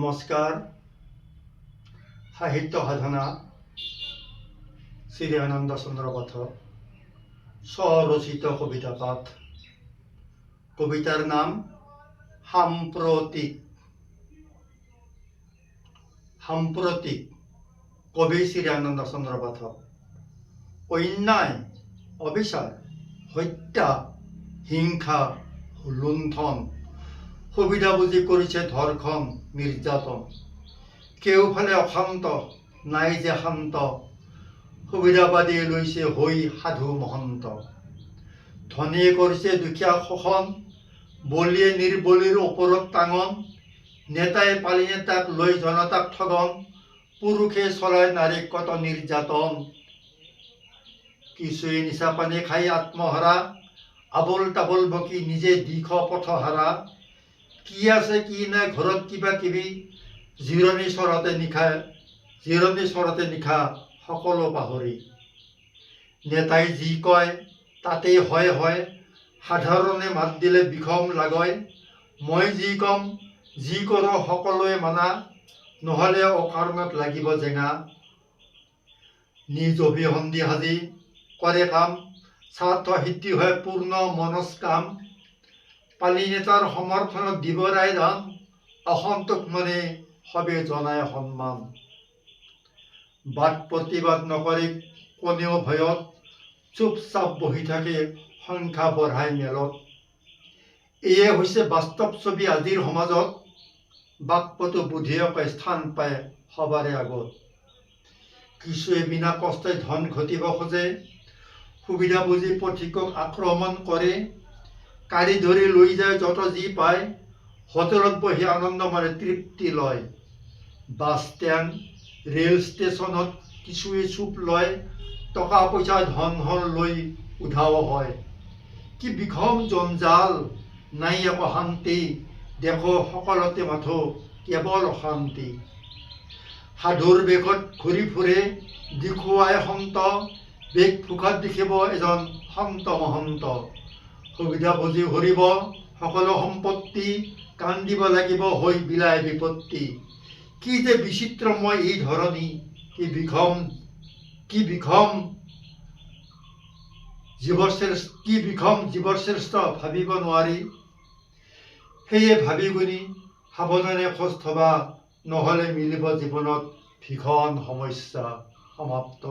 নমস্কাৰ। সাহিত্য সাধনা শ্ৰী দয়ানন্দ চন্দ্ৰ পাঠ স্বৰচিত কবিতা পাঠ। কবিতাৰ নাম সাম্প্ৰতিক। সাম্প্ৰতিক কবি শ্ৰী দয়ানন্দ চন্দ্ৰ পাঠ। অন্যায়, অবিচাৰ, হত্যা, হিংসা, লুণ্ঠন, সুবিধা বুজি কৰিছে ধৰ্ষণ, নিৰ্যাতন। কেওফালে অশান্ত, নাই যে শান্ত, সুবিধাবাদী লৈছে হৈ সাধু মহন্ত। ধনীয়ে কৰিছে দুখীয়া শোষণ, বলিয়ে নিৰ্বলীৰ ওপৰত টাঙন। নেতাই পালি নেতাক লৈ জনতাক ঠগন, পুৰুষে চলায় নাৰীক কত নিৰ্যাতন। কিছুৱে নিচা পানী খাই আত্মহাৰা, আবোল তাবোল বকি নিজে দিশ পথহাৰা। কি আছে কি নাই ঘৰত কিবা কিবি, জিৰণি চৰতে নিশা সকলো পাহৰি। নেতাই যি কয় তাতেই হয় হয়, সাধাৰণে মাত দিলে বিষম লাগয়। মই যি কম যি কৰোঁ সকলোৱে মানা, নহ'লে অকাৰণত লাগিব জেঙা। নিজ অভিসন্ধি সাজি কৰে কাম, স্বাৰ্থ সিদ্ধি হয় পূৰ্ণ মনস্কাম। পালি নেতাৰ সমৰ্থনত দিব ৰায় দান, অসন্তোষ মানে সবে জনায় সন্মান। বাদ প্ৰতিবাদ নকৰে কোনেও ভয়ত, চুপচাপ বহি থাকে সংখ্যা বঢ়াই মেলত। এয়ে হৈছে বাস্তৱ ছবি আজিৰ সমাজত, বাকপটু বুদ্ধিয়কে স্থান পায় সবাৰে আগত। কিছুৱে বিনা কষ্টই ধন ঘটিব খোজে, সুবিধা বুজি পথিকক আক্ৰমণ কৰে। কাঢ়ি ধৰি লৈ যায় যত যি পায়, হোটেলত বহি আনন্দ মাৰে তৃপ্তি লয়। বাছ ষ্টেণ্ড, ৰেল ষ্টেচনত কিছুৱে চুপ লয়, টকা পইচা ধন হল লৈ উধাও হয়। কি বিষম জঞ্জাল, নাই একো শান্তি, দেখো সকলোতে মাথো কেৱল অশান্তি। সাধুৰ বেশত ঘূৰি ফুৰে দেখুৱাই সন্ত, বেশ ভোষাত দেখিব এজন সন্ত মহন্ত। সুবিধা বুজি হৰিব সকলো সম্পত্তি, কান্দিব লাগিব হৈ বিলাই বিপত্তি। কি যে বিচিত্ৰময় এই ধৰণী, কি বিষম জীৱৰ শ্ৰেষ্ঠ ভাবিব নোৱাৰি। সেয়ে ভাবি গুণি সাৱধানে খোজ থবা, নহ'লে মিলিব জীৱনত ভীষণ সমস্যা। সমাপ্ত।